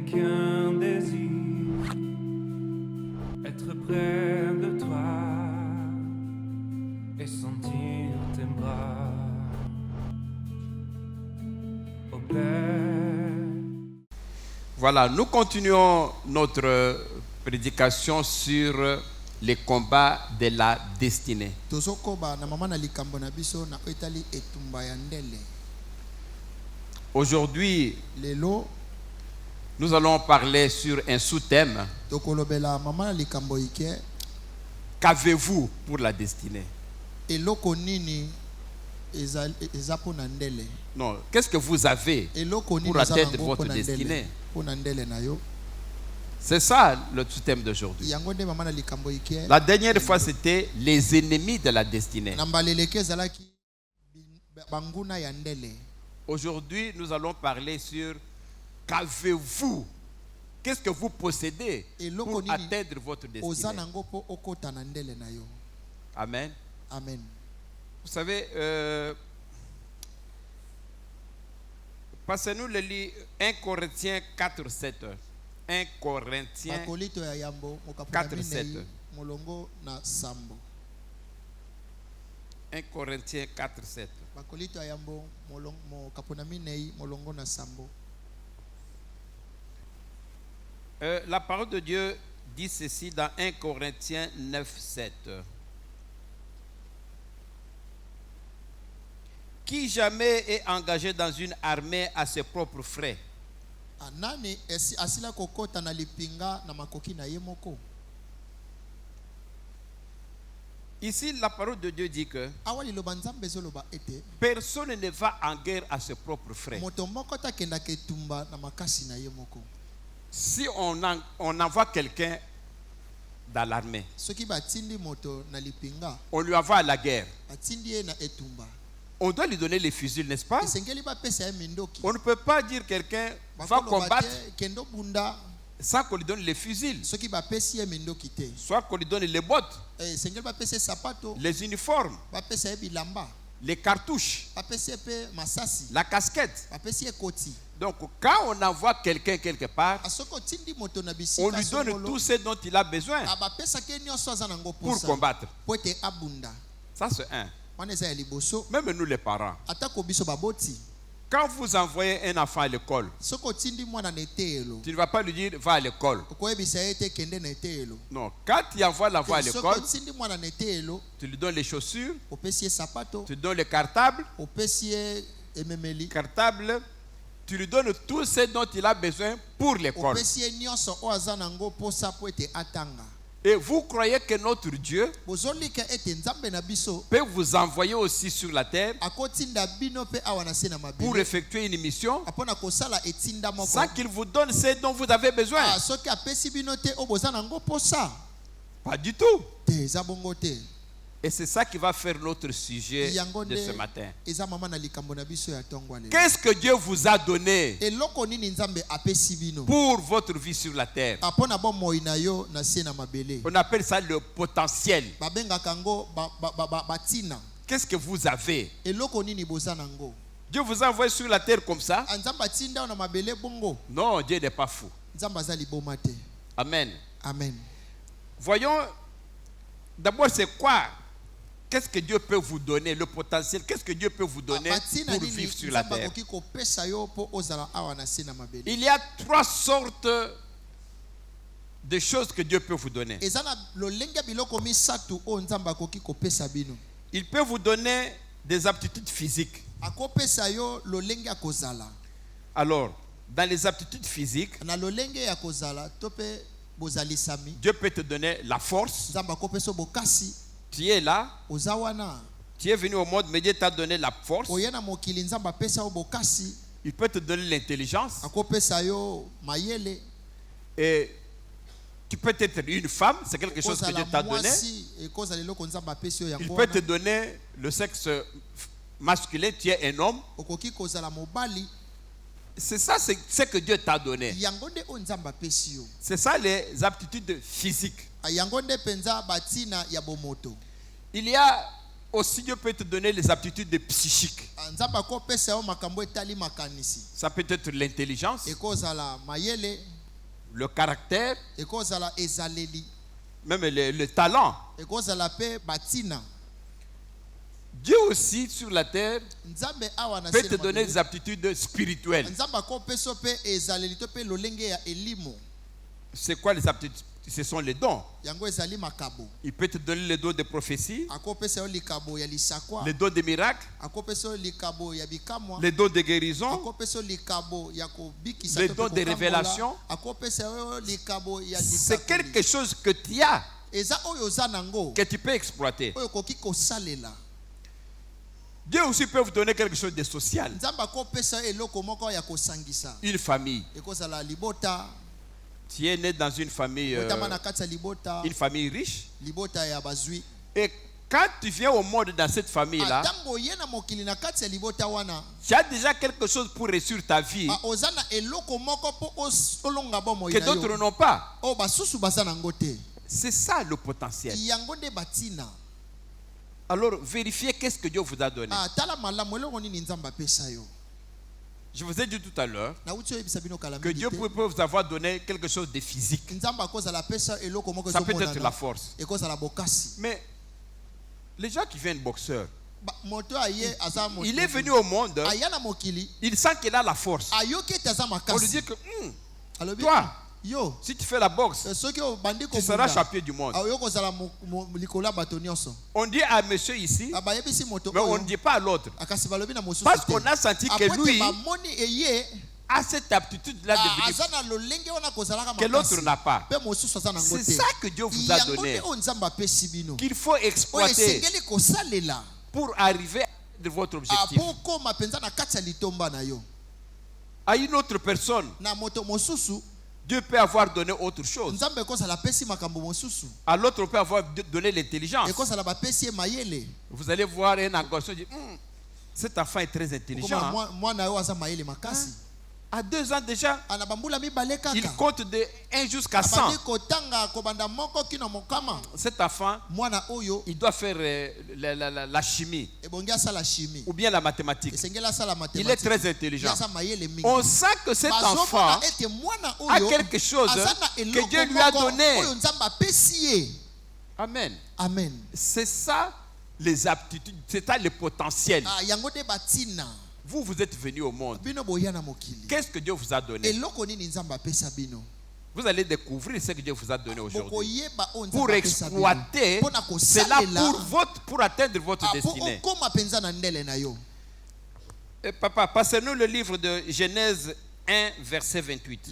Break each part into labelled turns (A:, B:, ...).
A: qu'un désir, être près de toi et sentir tes bras. Au Père.
B: Voilà, nous continuons notre prédication sur les combats de la destinée. Aujourd'hui, nous allons parler sur un sous-thème. Qu'avez-vous pour la destinée? Non, qu'est-ce que vous avez pour atteindre votre destinée? C'est ça le sous-thème d'aujourd'hui. La dernière fois, c'était les ennemis de la destinée. Aujourd'hui, nous allons parler sur qu'avez-vous? Qu'est-ce que vous possédez pour atteindre votre destinée? Amen.
C: Amen.
B: Vous savez, passez-nous le livre 1 Corinthiens 4, 7. 1 Corinthiens 4, 7. 1 Corinthiens 4, 7. La parole de Dieu dit ceci dans 1 Corinthiens 9, 7. Qui jamais est engagé dans une armée à ses propres frais? Ici, la parole de Dieu dit que personne ne va en guerre à ses propres frais. Si on envoie quelqu'un dans l'armée, on lui envoie à la guerre, on doit lui donner les fusils, n'est-ce pas? On ne peut pas dire quelqu'un va combattre sans qu'on lui donne les fusils, soit qu'on lui donne les bottes, les uniformes, les cartouches, la casquette. Donc quand on envoie quelqu'un quelque part, on lui donne tout ce dont il a besoin pour combattre. Ça c'est un. Même nous les parents, quand vous envoyez un enfant à l'école, tu ne vas pas lui dire va à l'école. Non, quand tu envoies l'enfant à l'école, tu lui donnes les chaussures, tu lui donnes les cartables, tu lui donnes tout ce dont il a besoin pour l'école. Et vous croyez que notre Dieu peut vous envoyer aussi sur la terre pour effectuer une mission sans qu'il vous donne ce dont vous avez besoin? Pas du tout. Et c'est ça qui va faire notre sujet de ce matin. Qu'est-ce que Dieu vous a donné pour votre vie sur la terre? On appelle ça le potentiel. Qu'est-ce que vous avez? Dieu vous a envoyé sur la terre comme ça? Non, Dieu n'est pas fou. Amen.
C: Amen.
B: Voyons, d'abord c'est quoi? Qu'est-ce que Dieu peut vous donner? Le potentiel, qu'est-ce que Dieu peut vous donner pour vivre sur la terre? Il y a trois sortes de choses que Dieu peut vous donner. Il peut vous donner des aptitudes physiques. Alors, dans les aptitudes physiques, Dieu peut te donner la force. Tu es là, tu es venu au monde, mais Dieu t'a donné la force. Il peut te donner l'intelligence. Et tu peux être une femme, c'est quelque chose que Dieu t'a donné. Il peut te donner le sexe masculin, tu es un homme. C'est ça, c'est ce que Dieu t'a donné. C'est ça les aptitudes physiques. Il y a aussi, Dieu peut te donner les aptitudes psychiques. Ça peut être l'intelligence. le caractère, même le talent. Dieu aussi sur la terre peut te donner des aptitudes spirituelles. C'est quoi les aptitudes? Ce sont les dons. Il peut te donner les dons de prophétie, les dons de miracles, les dons de guérison, les dons de révélation. C'est quelque chose que tu as, que tu peux exploiter. Dieu aussi peut vous donner quelque chose de social. Une famille. Tu es né dans une famille riche. Et quand tu viens au monde dans cette famille-là, tu as déjà quelque chose pour réussir ta vie que d'autres n'ont pas. C'est ça le potentiel. Alors vérifiez qu'est-ce que Dieu vous a donné. Je vous ai dit tout à l'heure que Dieu peut vous avoir donné quelque chose de physique. Ça peut être la force. Mais les gens qui viennent boxeurs, il est venu au monde, il sent qu'il a la force. On lui dit que toi, si tu fais la boxe, tu seras champion du monde. On dit à monsieur ici, mais on ne dit pas à l'autre. Parce qu'on a senti que lui a cette aptitude-là de venir que l'autre n'a pas. C'est ça que Dieu vous a donné, qu'il faut exploiter pour arriver à votre objectif. À une autre personne, Dieu peut avoir donné autre chose. À l'autre, on peut avoir donné l'intelligence. Vous allez voir un garçon dire, cet enfant est très intelligent. À 2 ans déjà, il compte de 1 jusqu'à 100. Cet enfant, il doit faire la chimie ou bien la mathématique. Il est très intelligent. On sent que cet enfant a quelque chose que Dieu lui a donné. Amen.
C: Amen.
B: C'est ça les aptitudes, c'est ça le potentiel. Vous êtes venu au monde. Qu'est-ce que Dieu vous a donné? Vous allez découvrir ce que Dieu vous a donné aujourd'hui. Pour exploiter cela pour atteindre votre destinée. Et papa, passez-nous le livre de Genèse 1, verset 28.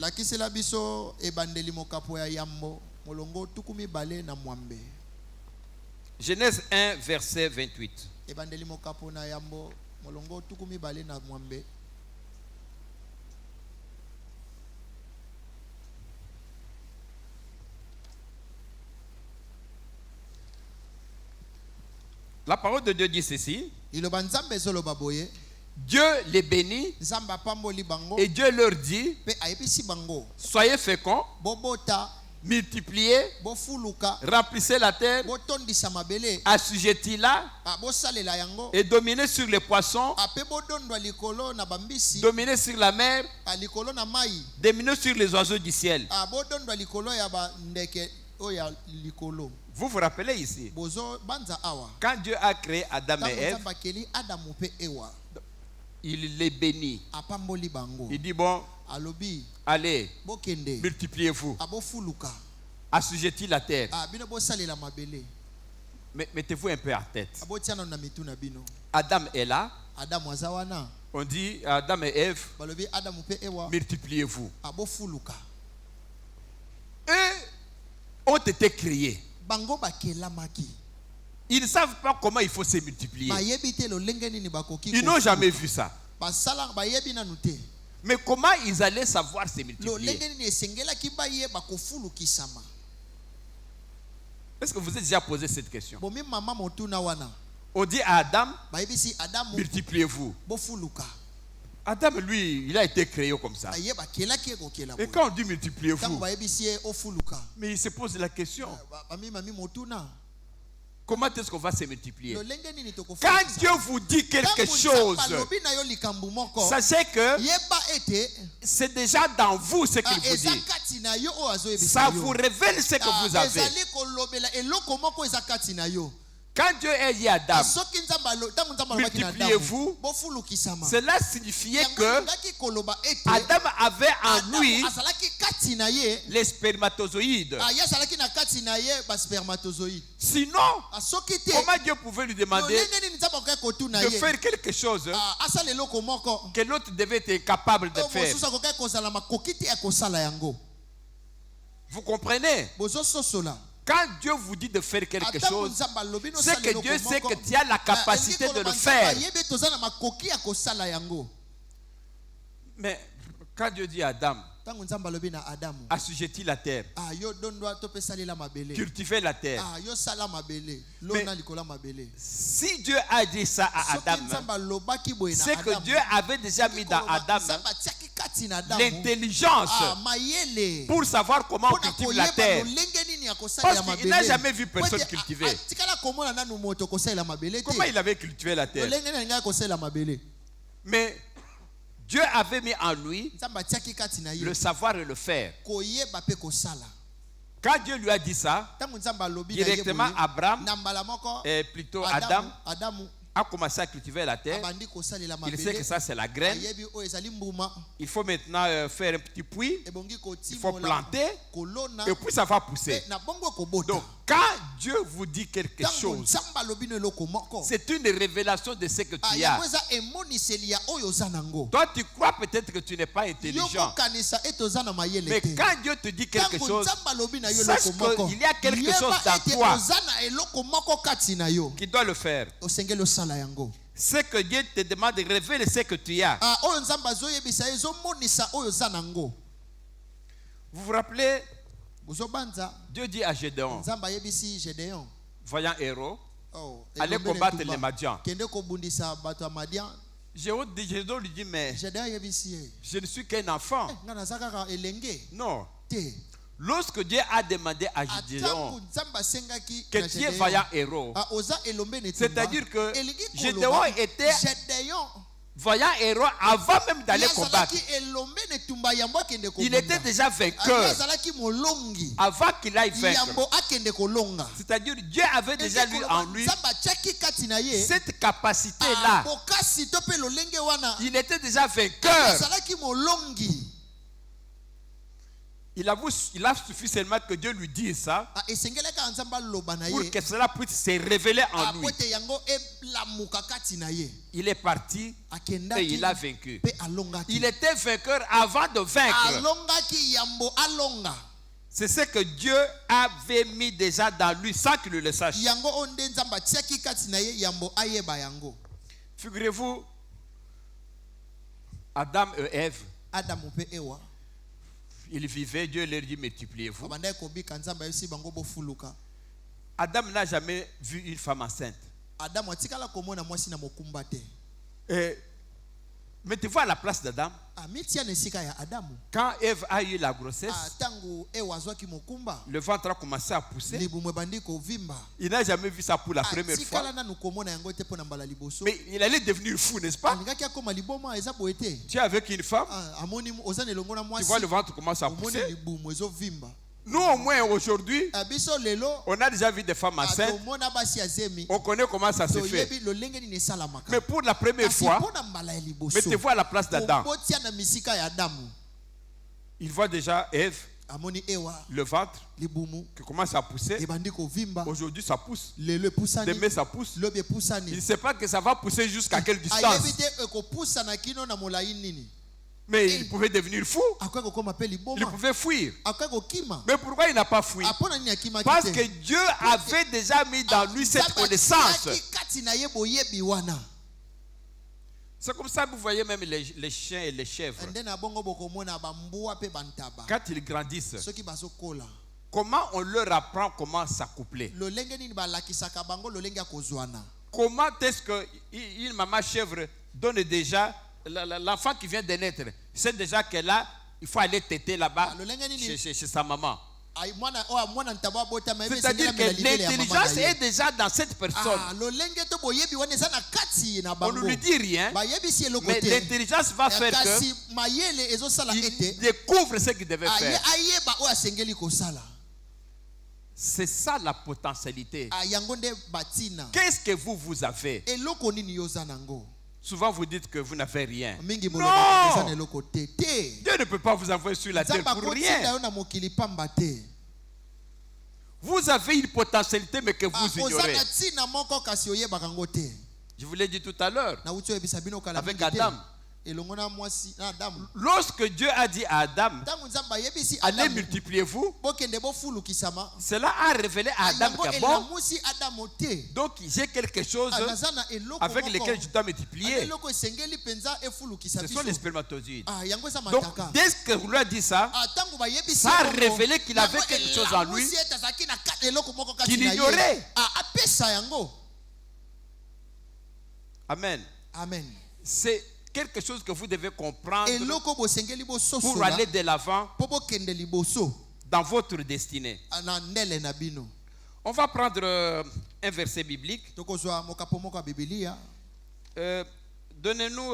B: Genèse 1, verset 28. La parole de Dieu dit ceci. Dieu les bénit et Dieu leur dit, soyez féconds, multipliez, remplissez la terre, assujettis-la et dominez sur les poissons, dominez sur la mer, dominez sur les oiseaux du ciel. Vous vous rappelez ici, quand Dieu a créé Adam et Ève, il les bénit. Il dit bon, allez, multipliez-vous, assujettis la terre. Mettez-vous un peu à tête. Adam est là. On dit Adam et Ève, multipliez-vous. Eux ont été créés. Ils ne savent pas comment il faut se multiplier. Ils n'ont jamais vu ça. Mais comment ils allaient savoir se multiplier? Est-ce que vous êtes déjà posé cette question? On dit à Adam, multipliez-vous. Adam, lui, il a été créé comme ça. Et quand on dit multipliez-vous, mais il se pose la question, comment est-ce qu'on va se multiplier? Quand Dieu vous dit quelque chose, sachez que c'est déjà dans vous ce qu'il vous dit. Ça vous révèle ce que vous avez. Quand Dieu a dit à Adam, multipliez-vous, cela signifiait que Adam avait en lui les spermatozoïdes. Sinon, comment Dieu pouvait lui demander de faire quelque chose que l'autre devait être capable de faire? Vous comprenez? Quand Dieu vous dit de faire quelque chose, c'est que Dieu sait que tu as la capacité de le faire. Mais quand Dieu dit à Adam, assujettis la terre, cultivez la terre. Mais si Dieu a dit ça à Adam, c'est que Dieu avait déjà mis dans Adam l'intelligence pour savoir comment on cultive la terre. Parce qu'il n'a jamais vu personne cultiver. Comment il avait cultivé la terre? Mais Dieu avait mis en lui le savoir et le faire. Quand Dieu lui a dit ça, directement Abraham, et plutôt Adam, a commencé à cultiver la terre. Il sait que ça c'est la graine. Il faut maintenant faire un petit puits. Il faut planter. Et puis ça va pousser. Donc quand Dieu vous dit quelque chose, c'est une révélation de ce que tu as. Toi tu crois peut-être que tu n'es pas intelligent. Mais quand Dieu te dit quelque chose, sache qu'il y a quelque chose dans toi qui doit le faire. C'est que Dieu te demande de révéler ce que tu as. Vous vous rappelez, Dieu dit à Gédéon, voyant héros, allez combattre les Madians. Gédéon lui dit, mais je ne suis qu'un enfant. Non. Lorsque Dieu a demandé à Gédéon que tu es vaillant héros, c'est-à-dire que Gédéon était vaillant héros avant même d'aller combattre. Il était déjà vainqueur avant qu'il aille vaincre. C'est-à-dire que Dieu avait déjà en lui cette capacité-là. Il était déjà vainqueur. Il a suffi seulement que Dieu lui dise ça pour que cela puisse se révéler en lui. Il est parti et il a vaincu. Il était vainqueur avant de vaincre. C'est ce que Dieu avait mis déjà dans lui sans qu'il le sache. Figurez-vous, Adam et Ève, ils vivaient, Dieu leur dit multipliez-vous. Adam n'a jamais vu une femme enceinte. Et mettez-vous à la place d'Adam. Quand Ève a eu la grossesse, le ventre a commencé à pousser. Il n'a jamais vu ça pour la première fois. Mais il allait devenir fou, n'est-ce pas? Tu es avec une femme, tu vois le ventre commence à pousser. Nous au moins aujourd'hui, on a déjà vu des femmes enceintes. On connaît comment ça se fait. Mais pour la première fois, mettez-vous à la place d'Adam. Il voit déjà Ève, le ventre qui commence à pousser. Aujourd'hui ça pousse. Demain ça pousse. Il ne sait pas que ça va pousser jusqu'à quelle distance. Mais il pouvait devenir fou. Il pouvait fuir. Mais pourquoi il n'a pas fui? Parce que Dieu avait déjà mis dans lui cette connaissance. C'est comme ça que vous voyez même les chiens et les chèvres. Quand ils grandissent, comment on leur apprend comment s'accoupler? Comment est-ce qu'une maman chèvre donne déjà l'enfant qui vient de naître, c'est déjà qu'elle a, il faut aller téter là-bas chez sa maman. C'est-à-dire que l'intelligence est déjà dans cette personne. On ne lui dit rien, mais l'intelligence va faire qu'il découvre ce qu'il devait faire. C'est ça la potentialité. Qu'est-ce que vous avez? Souvent vous dites que vous n'avez rien. Non! Dieu ne peut pas vous envoyer sur la terre pour rien. Vous avez une potentialité mais que vous ignorez. Je vous l'ai dit tout à l'heure avec Adam. Lorsque Dieu a dit à Adam, allez multipliez-vous, cela a révélé à Adam que bon, donc j'ai quelque chose avec lequel je dois multiplier. Ce sont les spermatozoïdes. Donc dès que vous lui avez dit ça, ça a révélé qu'il avait quelque chose en lui qu'il ignorait. Amen. C'est quelque chose que vous devez comprendre pour aller de l'avant dans votre destinée. On va prendre un verset biblique. Donnez-nous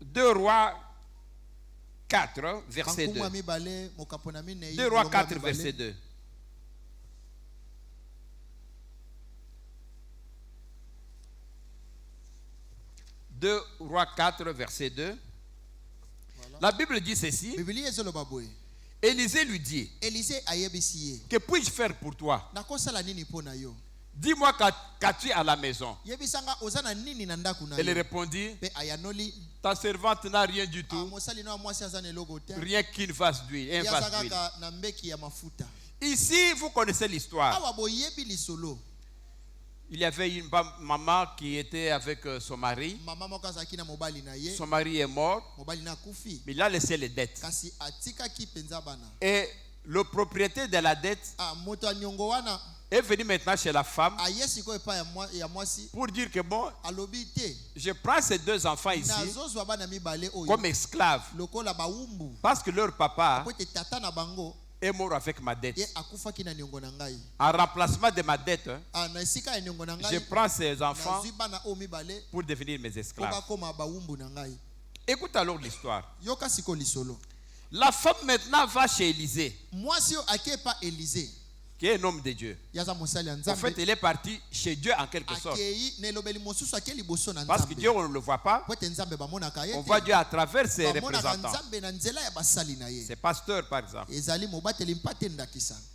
B: 2 Rois 4, verset 2. 2 Rois 4, verset 2. 2 Rois 4, verset 2. Voilà. La Bible dit ceci. Élisée lui dit, que puis-je faire pour toi? Dis-moi qu'as-tu à la maison? Elle répondit, ta servante n'a rien du tout, rien qu'une vase d'huile. Ici, vous connaissez l'histoire. Il y avait une maman qui était avec son mari. Son mari est mort, mais il a laissé les dettes. Et le propriétaire de la dette est venu maintenant chez la femme pour dire que bon, je prends ces 2 enfants ici comme esclaves parce que leur papa est mort avec ma dette. En remplacement de ma dette, je prends ces enfants pour devenir mes esclaves. Écoute alors l'histoire. La femme maintenant va chez Élisée, qui est un homme de Dieu. En fait, il est parti chez Dieu en quelque sorte. Parce que Dieu, on ne le voit pas. On voit Dieu à travers ses représentants. Ses pasteurs, par exemple.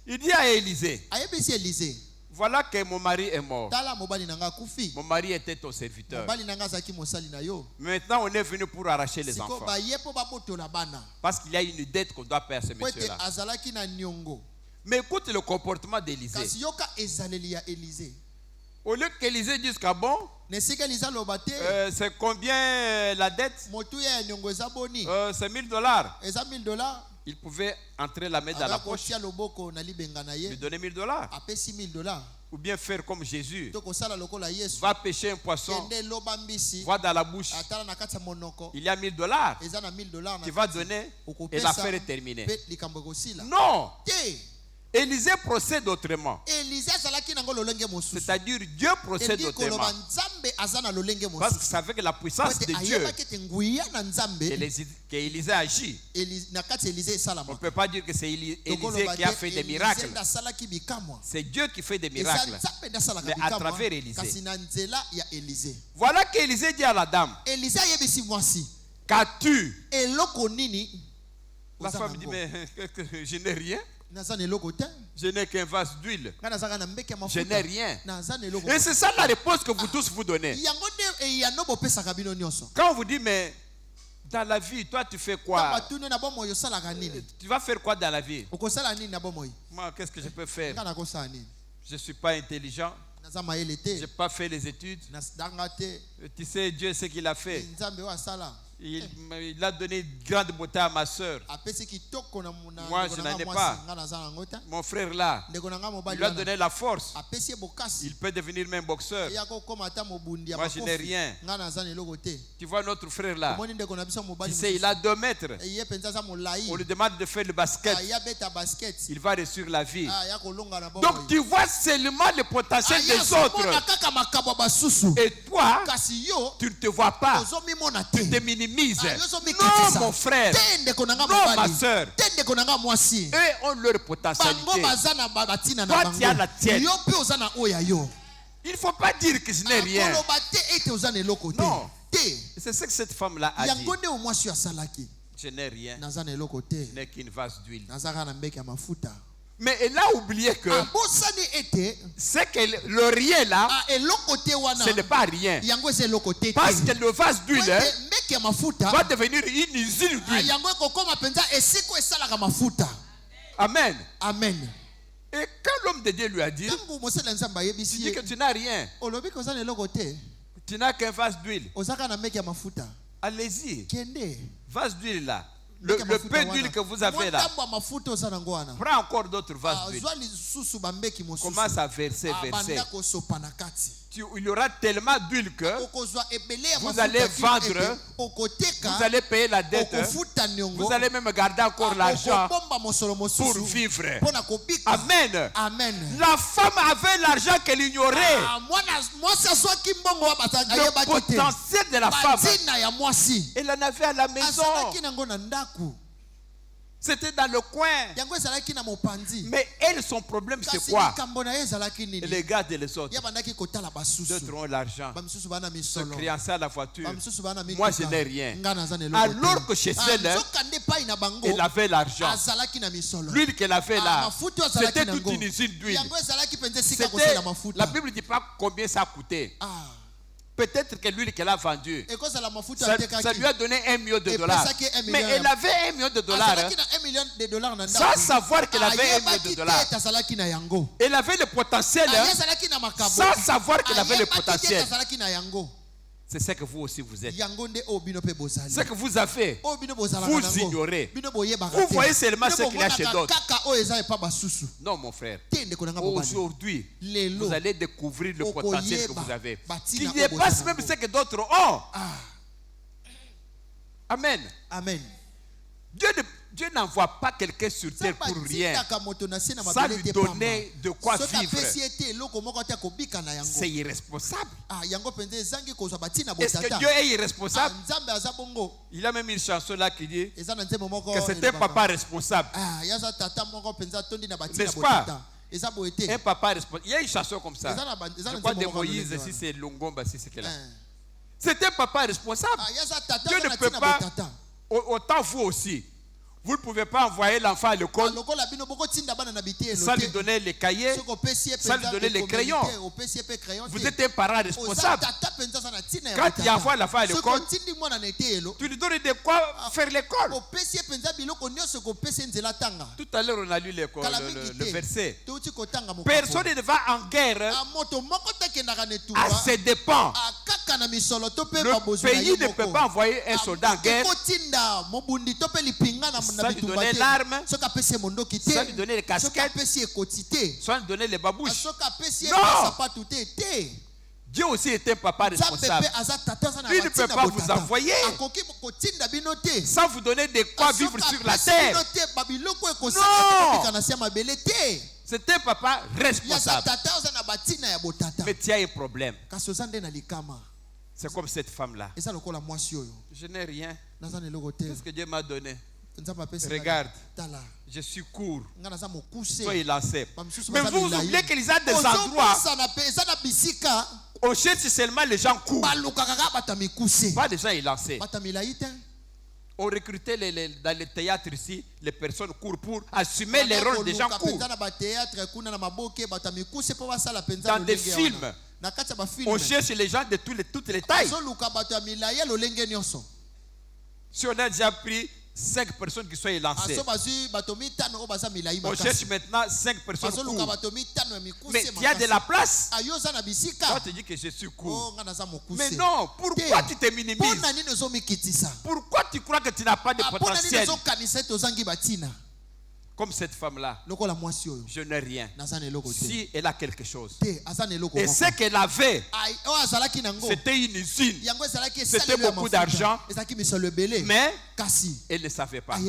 B: Il dit à Élisée, voilà que mon mari est mort. Mon mari était ton serviteur. Maintenant, on est venu pour arracher les enfants. Parce qu'il y a une dette qu'on doit payer à ce monsieur-là. Mais écoute le comportement d'Élisée. Au lieu qu'Élisée dise qu'à bon, c'est combien la dette? C'est $1000. Il pouvait entrer la main dans la poche, lui donner $1000. Ou bien faire comme Jésus. Va pêcher un poisson, va dans la bouche. Il y a $1000. Tu vas donner et l'affaire est terminée. Non! Élisée procède autrement. C'est-à-dire Dieu procède autrement. Parce qu'il savait que la puissance de Dieu qu'Élisée agit. On ne peut pas dire que c'est Élisée qui a fait des miracles. C'est Dieu qui fait des miracles. Mais à travers Élisée. Voilà qu'Élisée dit à la dame, qu'as-tu? La femme dit, mais je n'ai rien. Je n'ai qu'un vase d'huile. Je n'ai rien. Et c'est ça la réponse que vous tous vous donnez. Quand on vous dit, mais dans la vie, toi tu fais quoi? Tu vas faire quoi dans la vie? Moi, qu'est-ce que je peux faire? Je ne suis pas intelligent. Je n'ai pas fait les études. Tu sais, Dieu, ce qu'il a fait. Il a donné une grande beauté à ma soeur. Moi, je n'en ai pas. Mon frère là, il lui a donné la force. Il peut devenir même boxeur. Moi, je n'ai rien. Tu vois notre frère là, tu sais, il a 2 mètres. On lui demande de faire le basket. Il va réussir la vie. Donc, tu vois seulement le potentiel des autres. Et toi, tu ne te vois pas. Tu te minimises. Non, mon frère. Non, ma soeur. Eux ont leur potentialité. Toi, tu as la tienne. Il ne faut pas dire que je n'ai rien. Non. C'est ce que cette femme-là a dit. Je n'ai rien. Je n'ai qu'une vase d'huile. Mais elle a oublié que c'est que le rien là, ce n'est pas rien. Parce que le vase d'huile va devenir une usine d'huile. Amen.
C: Amen.
B: Et quand l'homme de Dieu lui a dit, tu dis que tu n'as rien. Tu n'as qu'un vase d'huile. Allez-y. Vase d'huile là. Le peu d'huile que vous avez là, prends encore d'autres vases d'huile. Commence à verser. Il y aura tellement d'huile que vous allez vendre, vous allez payer la dette, vous allez même garder encore l'argent pour vivre. Amen.
C: Amen.
B: La femme avait l'argent qu'elle ignorait. Le potentiel de la femme, elle en avait à la maison. C'était dans le coin. Mais elle, son problème, c'est quoi? Elle regarde les autres. D'autres ont l'argent. Se créancer à la voiture. Moi, je n'ai rien. Alors que chez elle, elle avait l'argent. L'huile qu'elle avait là, c'était toute une usine d'huile. La Bible ne dit pas combien ça a coûté. Peut-être que l'huile qu'elle a vendue, ça lui a donné $1 million. Mais elle avait $1 million sans savoir qu'elle avait $1 million. Elle avait le potentiel sans savoir qu'elle avait le potentiel. C'est ce que vous aussi vous êtes. Ce que vous avez, vous ignorez. Vous voyez seulement ce qu'il y a chez d'autres. Non, mon frère. Aujourd'hui, vous allez découvrir le potentiel que vous avez, qui dépasse même ce que d'autres ont. Amen.
C: Amen.
B: Dieu n'envoie pas quelqu'un sur terre pour rien, sans lui donner de quoi vivre. C'est irresponsable. Est-ce que Dieu est irresponsable? Il y a même une chanson là qui dit que c'est un papa responsable. N'est-ce pas? Un papa responsable. Il y a une chanson comme ça. Je crois de Moïse, si c'est Longomba, si c'est quelle. C'est un papa responsable. Dieu ne peut pas, autant vous aussi. Vous ne pouvez pas envoyer l'enfant à l'école sans lui donner les cahiers, sans lui donner les crayons. Vous êtes un parent responsable. Quand tu envoies l'enfant à l'école, tu lui donnes de quoi faire l'école. Tout à l'heure, on a lu le verset. Personne ne va en guerre à ses dépens. Le pays ne peut pas envoyer un soldat en guerre sans lui donner l'arme, sans lui donner les casquettes, sans lui donner les babouches. Non! Dieu aussi est un papa responsable. Il ne peut pas vous envoyer sans vous donner de quoi vivre sur la terre. Non! C'est un papa responsable. Mais tu as un problème. C'est comme cette femme-là. Je n'ai rien. Qu'est-ce que Dieu m'a donné? Regarde, je suis court. Soyez lancé. Mais vous oubliez qu'il y a des endroits où on cherche seulement les gens courts. Pas des gens élancés. On recrutait dans les théâtres ici les personnes courtes pour assumer les rôles des gens courts. Dans des films, on cherche les gens de toutes les tailles. Si on a déjà pris 5 personnes qui soient élancées. On cherche maintenant 5 personnes courtes. Mais il y a de la place. Toi, tu dis que je suis court. Mais non, pourquoi tu te minimises? Pourquoi tu crois que tu n'as pas de potentiel? Comme cette femme-là, je n'ai rien. Si elle a quelque chose. Et ce qu'elle avait, c'était une usine. C'était beaucoup d'argent. Mais elle ne savait pas.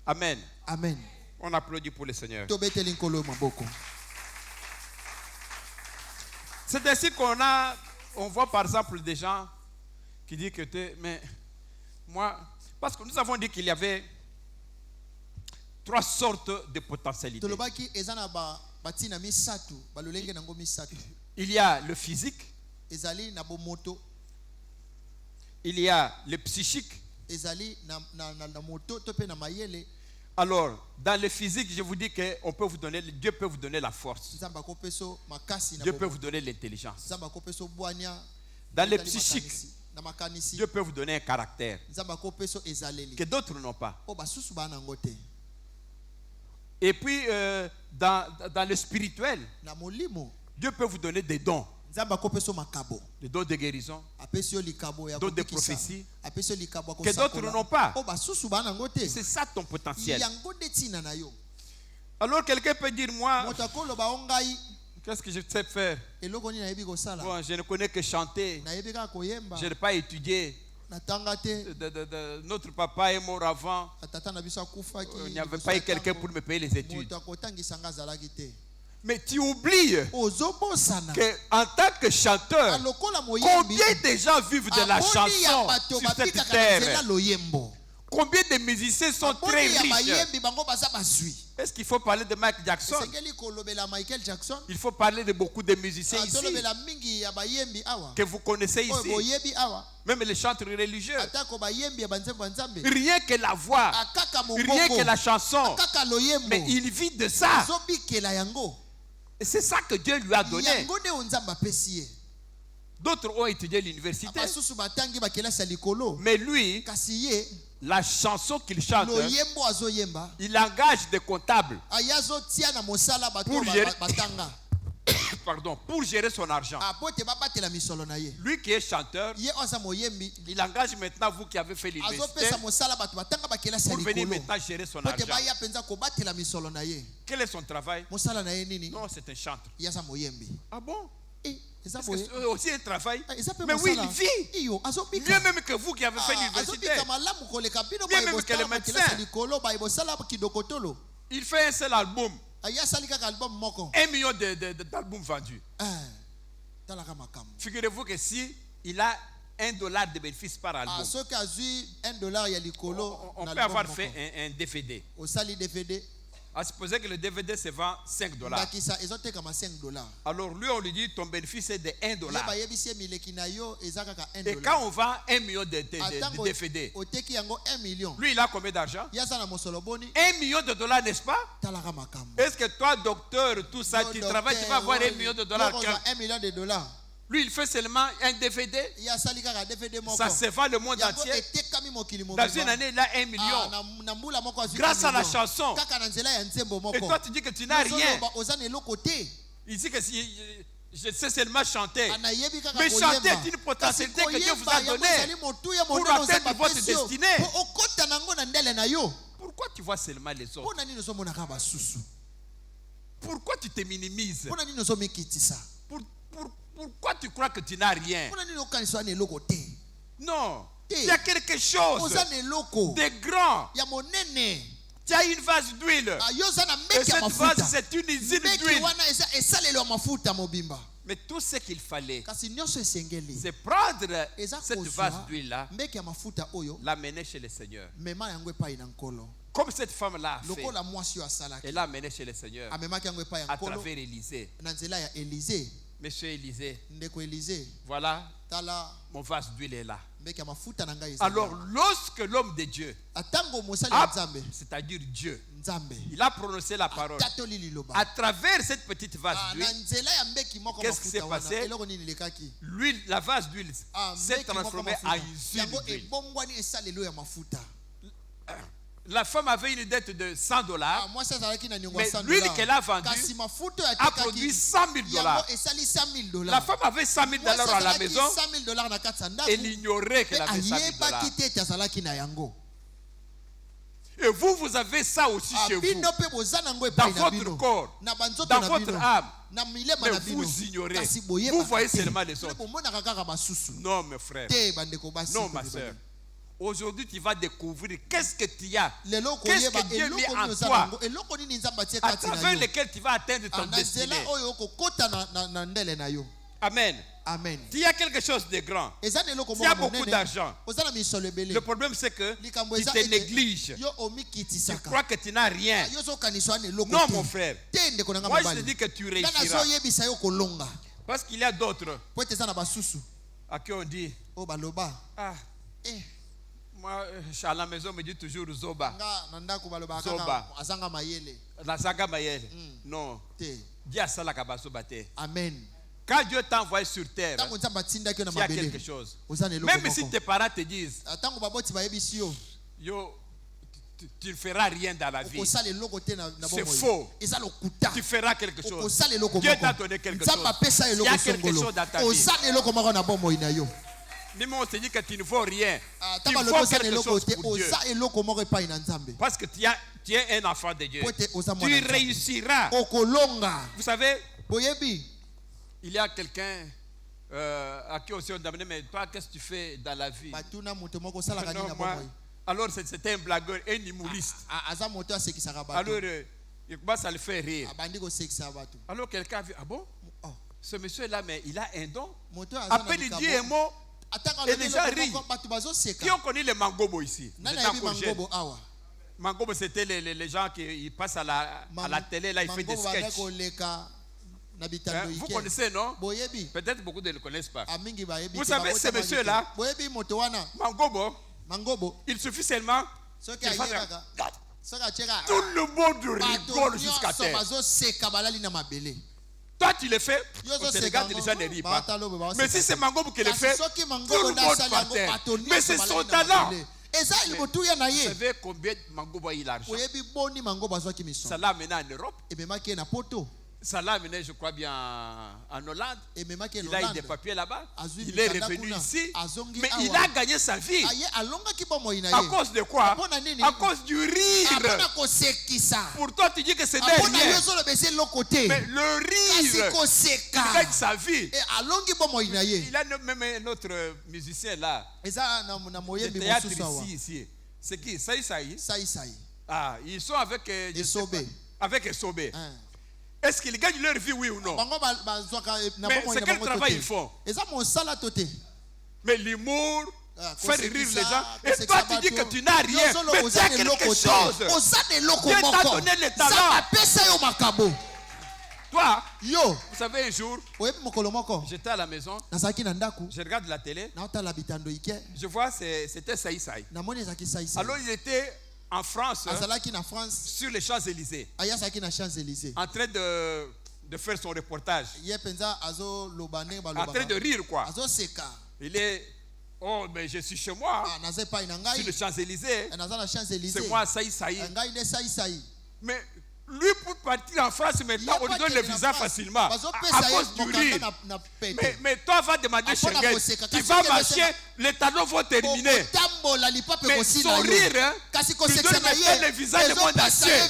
B: Amen.
C: Amen.
B: On applaudit pour le Seigneur. C'est ainsi on voit par exemple des gens qui disent que mais moi, parce que nous avons dit qu'il y avait 3 sortes de potentialités. Il y a le physique, il y a le psychique. Alors, dans le physique, je vous dis que Dieu peut vous donner la force. Dieu peut vous donner l'intelligence. Dans le psychique, Dieu peut vous donner un caractère que d'autres n'ont pas. Et puis, dans le spirituel, Dieu peut vous donner des dons. Des dons de guérison, dons de prophétie, que d'autres n'ont pas. C'est ça ton potentiel. Alors quelqu'un peut dire, moi, qu'est-ce que je sais faire? Bon, je ne connais que chanter. Je n'ai pas étudié. Notre papa est mort avant. Il n'y avait pas eu quelqu'un pour me payer les études. Mais tu oublies qu'en tant que chanteur, combien de gens vivent de la chanson sur cette terre? Combien de musiciens sont très riches? Est-ce qu'il faut parler de Michael Jackson? Il faut parler de beaucoup de musiciens ici que vous connaissez ici. Même les chanteurs religieux. Rien que la voix, rien que la chanson. Mais il vit de ça. Et c'est ça que Dieu lui a donné. D'autres ont étudié à l'université. Mais lui, la chanson qu'il chante, il engage des comptables pour gérer son argent. Lui qui est chanteur, il engage maintenant vous qui avez fait l'université pour venir maintenant gérer son argent. Quel est son travail? Non, c'est un chanteur. Ah bon? C'est aussi un travail. Mais oui, il vit. Mieux même que vous qui avez fait l'université. Mieux même que le médecin. Il fait un seul album. 1 million d'albums vendus. Figurez-vous que si il a $1 de bénéfice par album, on peut avoir fait un DVD. À supposer que le DVD se vend $5. Alors lui, on lui dit ton bénéfice est de $1. Et quand on vend 1 million de DVD, lui il a combien d'argent? $1 million, n'est-ce pas? Est-ce que toi, docteur, tout ça, tu travailles, tu vas avoir $1 million? Lui, il fait seulement un DVD. Ça se vend le monde entier. Dans une année, il a 1 million. Grâce à la chanson. Et toi, tu dis que tu n'as rien. Il dit que si je sais seulement chanter. Mais chanter est une potentialité que Dieu vous a donnée pour atteindre votre destinée. Pourquoi tu vois seulement les autres? Pourquoi tu te minimises? Pourquoi tu crois que tu n'as rien? Non. Il y a quelque chose de grand. Tu as une vase d'huile. Et cette vase, c'est une usine d'huile. Mais tout ce qu'il fallait, c'est prendre cette vase d'huile-là, l'amener chez le Seigneur. Comme cette femme-là a fait, elle l'a amené chez le Seigneur à travers Élisée. Monsieur Élisée, voilà, mon vase d'huile est là. Alors, lorsque l'homme de Dieu, c'est-à-dire Dieu, il a prononcé la parole à travers cette petite vase d'huile, qu'est-ce qui s'est passé? L'huile, la vase d'huile s'est transformée en usine d'huile. la femme avait une dette de $100. Mais l'huile qu'elle a vendue a produit $100,000. La femme avait $100,000 à la maison. Elle ignorait qu'elle avait $100,000. Et vous avez ça aussi chez vous, dans votre corps, dans votre âme. Mais vous ignorez. Vous voyez seulement les autres. Non, mes frères. Non, ma soeur. Aujourd'hui, tu vas découvrir qu'est-ce que tu as. Qu'est-ce que Dieu met en toi, à travers lequel tu vas atteindre ton destinée. Amen.
C: Amen.
B: Il y a quelque chose de grand. Il y a beaucoup d'argent. Le problème, c'est que tu te négliges. Tu crois que tu n'as rien. Non, mon frère. Moi, je te dis que tu réussiras. Parce qu'il y a d'autres à qui on dit, ah, moi, je suis à la maison, on me dit toujours Zoba. Zoba. Nazanga Mayele. Non. Dis à ça la Kabasoba.
C: Amen.
B: Quand Dieu t'a envoyé sur terre, il y a quelque chose. Même si tes parents te disent, yo, tu ne feras rien dans la vie. C'est faux. Tu feras quelque chose. Dieu t'a donné quelque chose. Il y a quelque chose dans ta vie. Même on te dit que tu ne vaux rien. Tu vaux quelque chose pour Dieu. Parce que tu es un enfant de Dieu. Tu réussiras. Vous savez, il y a quelqu'un à qui aussi on demandait, mais toi, qu'est-ce que tu fais dans la vie? Non, moi, alors c'était un blagueur, un humoriste. Alors, il commence à le faire rire. Alors quelqu'un a vu, ah bon? Ce monsieur-là, mais il a un don. Après, il dit un mot, et les gens rient. Qui ont connu les Mangobo ici? Mangobo, c'était les gens qui passent à la télé, là, ils font des sketchs. Vous connaissez, non? Peut-être beaucoup ne le connaissent pas. Vous savez, ce monsieur-là, Mangobo, il suffit seulement qu'il fasse tout le monde rigole jusqu'à terre. Toi, tu le fais, on te regarde et les gens ne rient pas. Mais si c'est Mangobo qui le fait, tout le monde par terre. Mais c'est son talent. Vous savez combien Mangobo a eu l'argent? Ça l'a amené en Europe. Ça l'a amené, je crois bien, en Hollande. Il a eu des papiers là-bas. Il est revenu ici. Mais il a gagné sa vie. À cause de quoi? À cause du rire. Pour toi, tu dis que c'est rien. Mais le rire, il gagne sa vie. Il a même un autre musicien là. Le théâtre ici. C'est qui? Saï. Ah, ils sont avec Esobé. Est-ce qu'ils gagnent leur vie, oui ou non? Mais c'est quel travail ils font? Mais l'humour, faire rire les gens. Et toi, tu dis que tu n'as rien. Mais tu as quelque chose. Dieu t'a donné le talent. Toi, vous savez, un jour, j'étais à la maison, je regarde la télé, je vois, c'était Saï. Alors, il était en France, sur les Champs-Élysées, en train de faire son reportage, en train de rire, quoi. Il est, oh, mais je suis chez moi, sur les Champs-Élysées, c'est moi, Saï. Mais lui, pour partir en France maintenant, on lui donne le visa facilement, à cause du rire. Mais toi, va demander Schengen, tu vas marcher, les talons vont terminer. Mais son rire, tu donnes maintenant le visa du monde entier.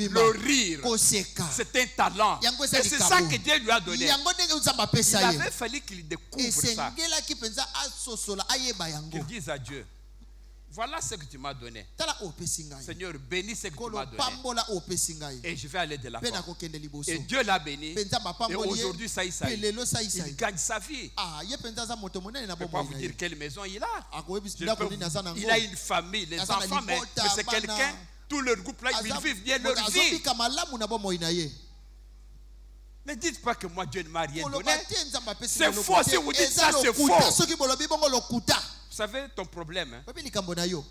B: Le rire, c'est un talent. Et c'est ça que Dieu lui a donné. Il avait fallu qu'il découvre ça. Qu'il dise à Dieu, voilà ce que tu m'as donné. Seigneur, bénis ce que tu m'as donné. Et je vais aller de l'avant. Et Dieu l'a béni. Et aujourd'hui, Saï, il gagne sa vie. Je ne peux pas vous dire quelle maison il a. Il a une famille, les enfants, mais c'est quelqu'un, tout leur groupe là, ils vivent bien leur vie. Ne dites pas que moi, Dieu ne m'a rien donné. C'est faux. Si vous dites ça, c'est faux. Vous savez, ton problème,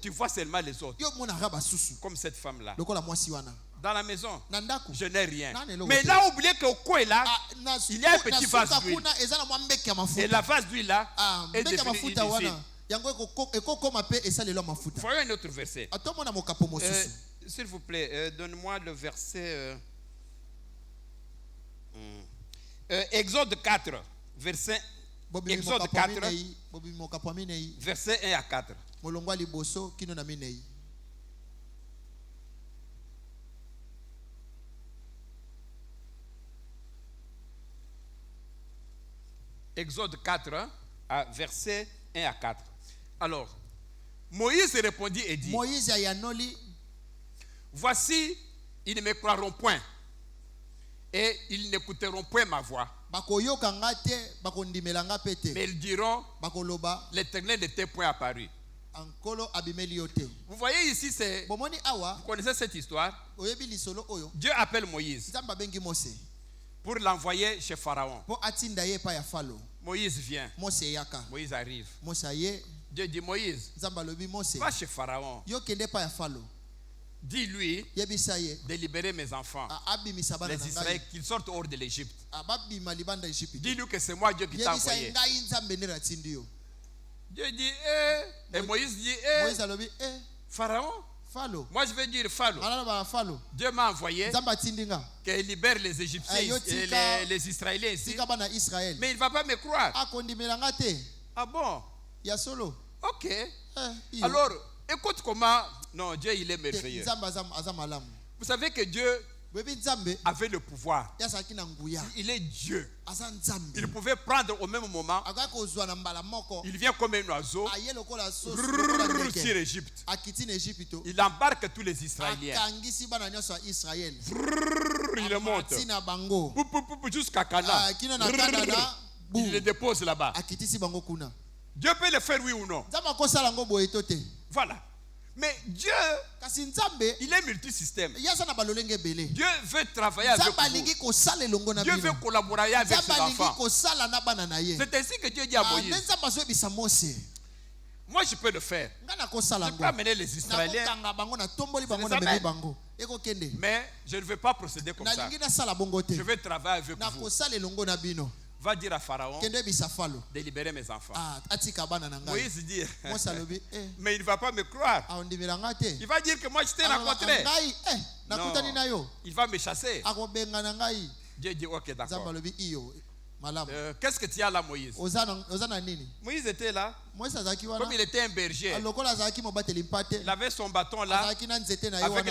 B: tu vois seulement les autres. Comme cette femme-là. Dans la maison, je n'ai rien. Mais là, oubliez qu'au coin là, il y a un petit vase d'huile. Et la vase d'huile là est devenue une usine. Voyons un autre verset. S'il vous plaît, donne-moi le verset. Exode 4, verset. Exode 4, verset 1 à 4. Exode 4, verset 1 à 4. Alors, Moïse répondit et dit, voici, ils ne me croiront point et ils n'écouteront point ma voix. Mais ils diront, l'Éternel n'était point apparu. Vous voyez ici, vous connaissez cette histoire? Dieu appelle Moïse pour l'envoyer chez Pharaon. Moïse vient. Moïse arrive. Dieu dit, Moïse, va chez Pharaon. Dis-lui de libérer mes enfants, les Israéliens, qu'ils sortent hors de l'Égypte. Dis-lui que c'est moi Dieu qui t'a envoyé. Dieu dit, et Moïse dit, Pharaon, moi je vais dire Pharaon. Dieu m'a envoyé qu'il libère les Égyptiens et les Israéliens ici. Mais il ne va pas me croire. Ah bon? Ok. Alors, écoute comment. Non, Dieu il est merveilleux. Vous savez que Dieu avait le pouvoir. Il est Dieu. Il pouvait prendre au même moment. Il vient comme un oiseau sur l'Égypte. Il embarque tous les Israéliens. Il les monte jusqu'à Canaan. Il les dépose là-bas. Dieu peut le faire, oui ou non? Voilà. Mais Dieu, il est multisystème. Dieu veut travailler avec vous. Dieu veut collaborer avec ses enfants. C'est ainsi que Dieu dit à Moïse, moi je peux le faire. Je peux amener les Israéliens. Mais je ne veux pas procéder comme ça. Je vais travailler avec vous. Va dire à Pharaon de libérer mes enfants. Moïse dit, mais il ne va pas me croire. Il va dire que moi je t'ai rencontré. Non, il va me chasser. Dieu dit, ok, d'accord. Qu'est-ce que tu as là, Moïse? Moïse était là. Comme il était un berger, il avait son bâton là avec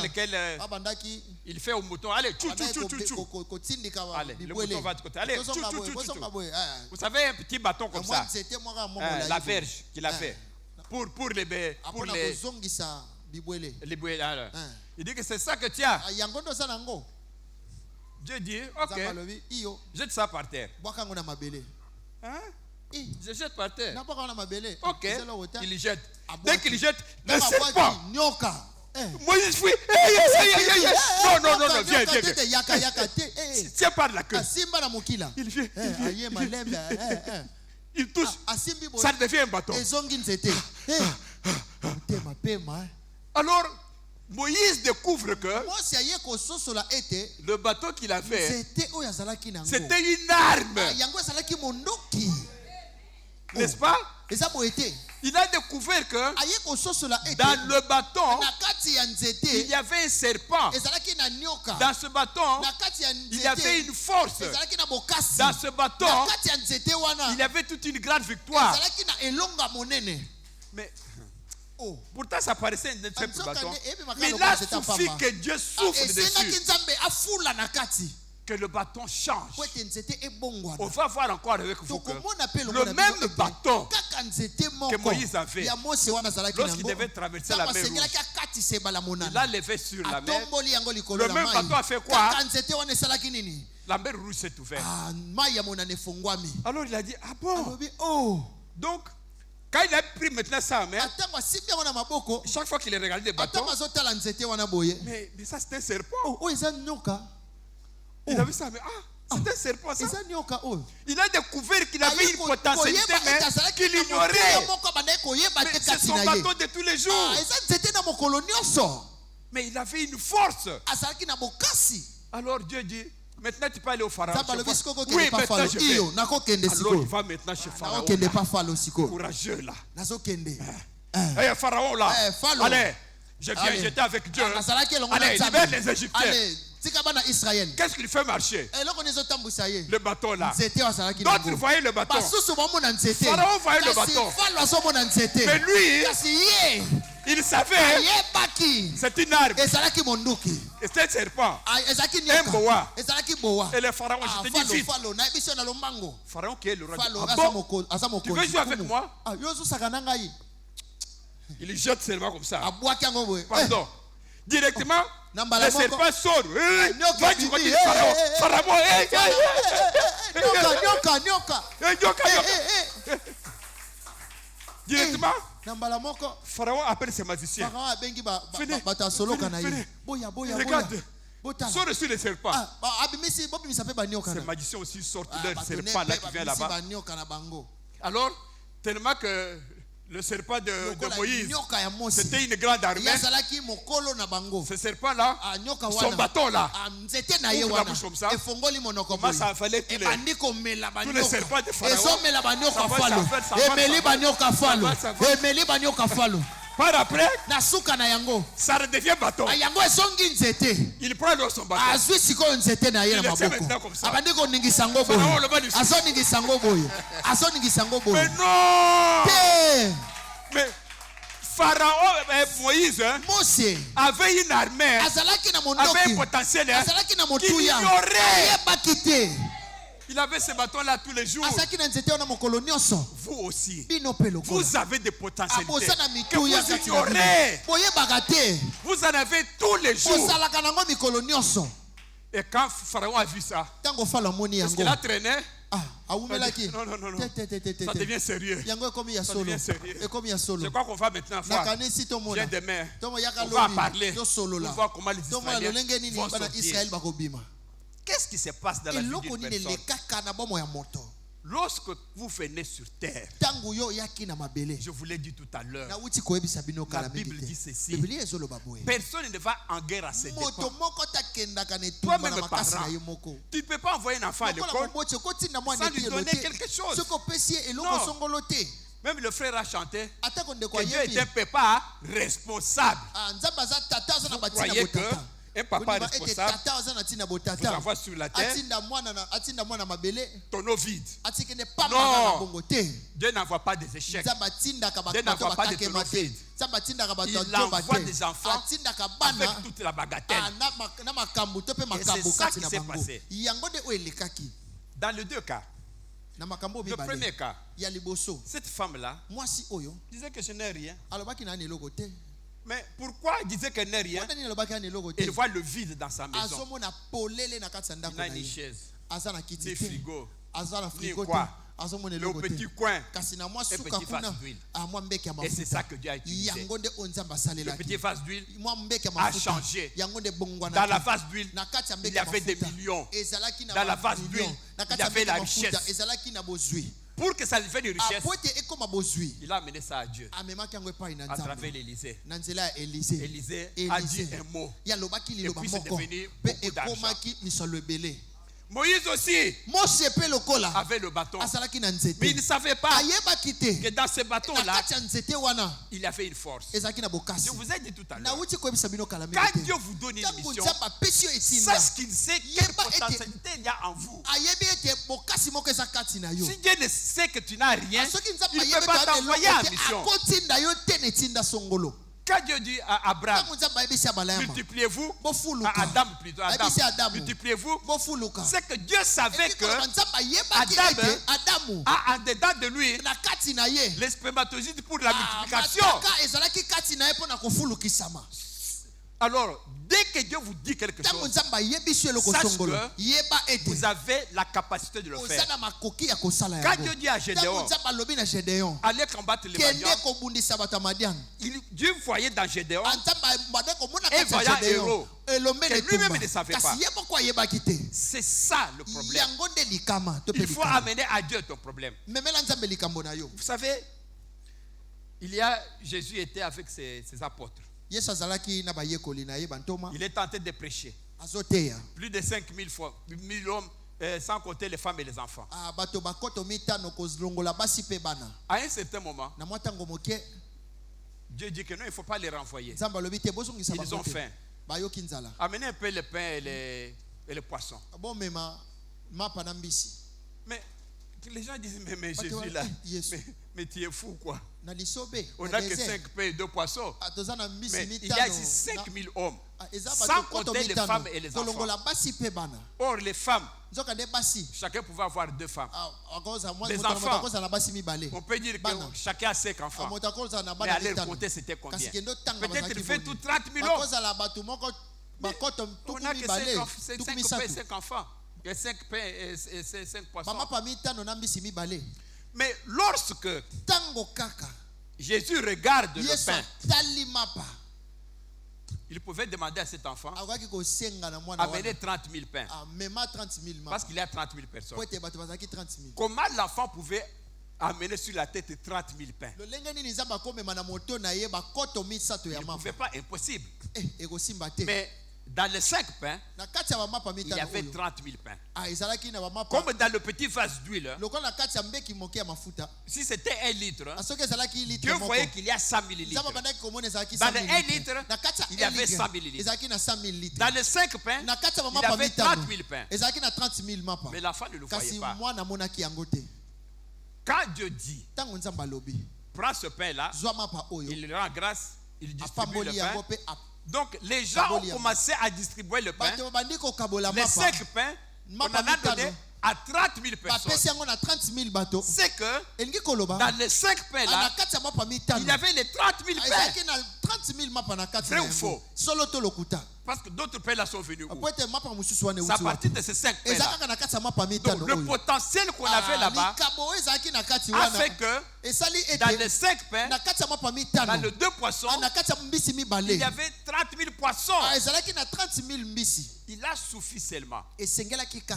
B: lequel il fait au mouton. Allez, tchou, tchou, tchou, tchou. Allez, le mouton va de côté. Allez, tchou, tchou, tchou, tchou. Vous savez, un petit bâton comme ça, la verge qu'il a fait pour les bouées. Il dit que c'est ça que tu as. Dieu dit, ok, jette ça par terre. Hein? Je jette par terre. Ok, il jette. Dès qu'il jette, ne sais pas. Moïse fuit. Non, viens. Tiens par la queue. Il vient. Il touche. Ça devient un bâton. Alors, Moïse découvre que le bateau qu'il avait, c'était une arme. N'est-ce pas? Il a découvert que dans le bâton, il y avait un serpent. Dans ce bâton, il y avait une force. Dans ce bâton, il y avait toute une grande victoire. Mais pourtant, ça paraissait un simple bâton. Mais là, il suffit que Dieu souffle dessus, que le bâton change. On va voir encore avec vous que le même bâton que Moïse avait, lorsqu'il devait traverser la mer Rouge, il l'a levé sur la mer. Le même bâton a fait quoi? La mer Rouge s'est ouverte. Alors il a dit, ah bon? Donc, quand il a pris maintenant ça en main, chaque fois qu'il regardait le bâton, mais ça c'est un serpent. Il a vu ça, mais c'est un serpent ça. Il a découvert qu'il avait une potentialité, mais qu'il ignorait. Mais c'est son bâton de tous les jours. Mais il avait une force. Alors Dieu dit, Maintenant, tu peux aller au pharaon.
C: Oui, maintenant je vais.
B: Alors, il va maintenant chez pharaon. Courageux là. Pharaon là. Allez, je viens, j'étais avec Dieu. Allez, libère les Égyptiens. Qu'est-ce qu'il fait marcher? Le bateau là. D'autres voyaient le bateau. Pharaon voyait le bateau. Mais lui, il savait. C'est une arme. Et c'est un serpent. Un boa. Et le pharaon, je te dis vite. Pharaon qui est le roi. Ah bon? Tu veux jouer avec moi? Il jette seulement comme ça. Pardon. Directement, le serpent sort. Va du côté de Pharaon. Pharaon, directement, Pharaon appelle ses magiciens. Regarde. Sors dessus les serpents. Ces magiciens aussi sortent leur serpent là qui vient là-bas. Alors, tellement que le serpent de Moïse, c'était une grande armée. Ce serpent-là, son bâton là, ouvre la bouche comme ça, commence à avaler tous les serpents de Pharaon. Par après, ça redevient bâton. Il prend alors son bâton. Il le tient maintenant comme ça. Pharaon le bat dessus. Mais non! Mais Pharaon et Moïse avait une armée, avait un potentiel qu'il ignorait. Il avait ce bâton-là tous les jours. Vous aussi, vous avez des potentialités que vous ignorez. Vous en avez tous les jours. Et quand Pharaon a vu ça, est-ce qu'il a traîné? Non, ça devient sérieux. Ça devient sérieux. Je crois qu'on va maintenant voir. Viens demain. On va parler pour voir comment les Israéliens vont sortir. Qu'est-ce qui se passe dans la vie d'une personne? Lorsque vous venez sur terre, je vous l'ai dit tout à l'heure, la Bible dit ceci: personne ne va en guerre à ses dépens. Toi-même, parent, tu ne peux pas envoyer un enfant à l'école sans lui donner quelque chose. Non. Même le frère a chanté que Dieu est un papa responsable. Vous croyez que un papa responsable vous envoie sur la terre ton eau vide? Non, Dieu n'envoie pas des échecs. Dieu n'envoie pas des tonneaux vides. Il envoie des enfants avec toute la bagatelle. Et c'est ça qui s'est passé. Dans les deux cas, le premier cas, cette femme-là disait que je n'ai rien. Mais pourquoi il disait qu'elle n'est rien? Il voit le vide dans sa maison. Il n'a ni chaise, ni frigo, ni quoi. Le petit coin, un petit vase d'huile. Et c'est ça que Dieu a utilisé. Le petit vase d'huile a changé. Dans la vase d'huile, il y avait des millions. Dans la vase d'huile, il y avait la richesse. Pour que ça devienne une richesse, il a amené ça à Dieu à travers l'Élysée. Élysée a dit un mot et puis c'est devenu beaucoup d'argent. Moïse aussi avait le bâton, mais il ne savait pas que dans ce bâton-là, il y avait une force. Je vous ai dit tout à l'heure, quand Dieu vous donne une mission, sache qu'il sait quelle potentialité il y a en vous. Si Dieu ne sait que tu n'as rien, il ne peut pas t'envoyer en mission. Quand Dieu dit à Abraham, multipliez-vous, à Adam plutôt, multipliez-vous, c'est que Dieu savait que Adam a en dedans de lui les spermatozoïdes pour la multiplication. Alors, dès que Dieu vous dit quelque chose, sache que vous avez la capacité de le faire. Quand Dieu dit à Gédéon, allez combattre les Madians, Dieu voyait dans Gédéon un voyant héros que lui-même ne savait pas. C'est ça le problème. Il faut amener à Dieu ton problème. Vous savez, Jésus était avec ses apôtres. Il est tenté de prêcher. Plus de 5000 fois, 1000 hommes, sans compter les femmes et les enfants. À un certain moment, Dieu dit que non, il ne faut pas les renvoyer. Ils ont faim. Amenez un peu le pain et les poissons. Mais les gens disent, mais Jésus là, mais tu es fou quoi. On n'a que 5 pains et 2 poissons. Mais il y a ici 5000 hommes, sans compter les femmes et les enfants. Or les femmes, chacun pouvait avoir 2 femmes. Les enfants, on peut dire que chacun a 5 enfants. Mais à leur compter c'était combien? Peut-être il fait tout 30 000 hommes. On n'a que 5 enfants. Il y a 5 pains et 5 poissons. Mais lorsque Jésus regarde le pain, il pouvait demander à cet enfant amener 30 000 pains. Parce qu'il y a 30 000 personnes. Comment l'enfant pouvait amener sur la tête 30 000 pains? Il ne pouvait pas, impossible. Mais dans les 5 pains, il y avait 30 000 pains. Comme dans le petit vase d'huile, si c'était 1 litre, Dieu voyait qu'il y a 100 millilitres. Dans le 1 litre, il y avait 100 millilitres. Dans les 5 pains, il y avait 30 000 pains. Mais l'enfant ne le voyait pas. Quand Dieu dit, prends ce pain-là, il rend grâce, il distribue le pain. Donc les gens ont commencé à distribuer le pain. Les 5 pains, on en a donné à 30 000 personnes. C'est que dans les 5 pains là, il y avait les 30 000 pains. Vrai ou faux? Parce que d'autres pains là sont venus où? C'est à partir de ces 5 pains là. Donc le potentiel qu'on avait là-bas a fait que dans les 5 pains, dans les 2 poissons, il y avait 30 000 poissons. Il a suffi seulement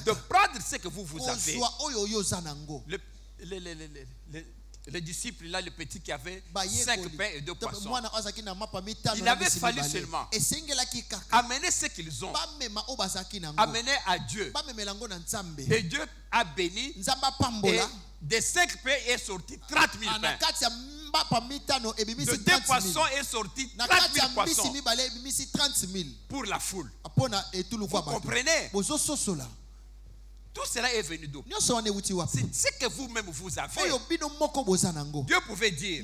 B: de prendre ce que vous avez. Les disciples, là, le petit qui avait 5 pains et 2 poissons, il avait fallu seulement amener ce qu'ils ont, amener à Dieu. Et Dieu a béni. Et des 5 pains est sorti 30 000 pains. De 2 poissons est sorti 30 000 poissons pour la foule. Vous comprenez? Tout cela est venu d'où? C'est ce que vous-même vous avez. Dieu pouvait dire,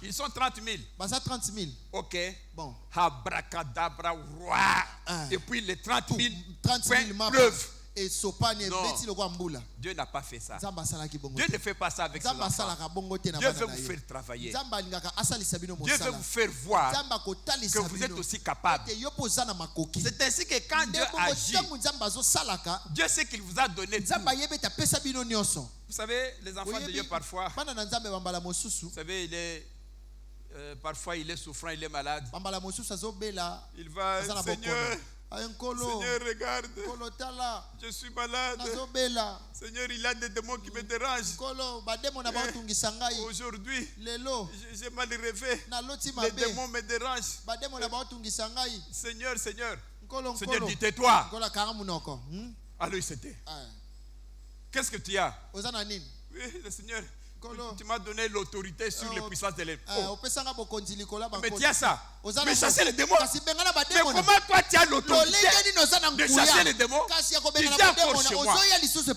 B: ils sont 30 000. Ok. Bon. Abracadabra, roi. Et puis les 30 000 pleuvent. Non. Dieu n'a pas fait ça. Dieu ne fait pas ça avec ses enfants. Dieu veut vous faire travailler. Dieu veut vous faire voir que vous êtes aussi capable. C'est ainsi que quand Dieu agit, Dieu sait qu'il vous a donné tout. Vous savez, les enfants de Dieu parfois, vous savez, parfois il est souffrant, il est malade. Il va, Seigneur, Seigneur, regarde, je suis malade. Seigneur, il y a des démons qui me dérangent. Aujourd'hui, j'ai mal rêvé. Les démons me dérangent. Seigneur, Seigneur. Seigneur dit, tais-toi. Alors il s'était. Qu'est-ce que tu as? Oui, le Seigneur. Tu m'as donné l'autorité sur les puissances de l'eau. Mais tu as ça. Mais chasser les démons. Mais comment toi tu as l'autorité de chasser les démons? Tu viens encore chez moi.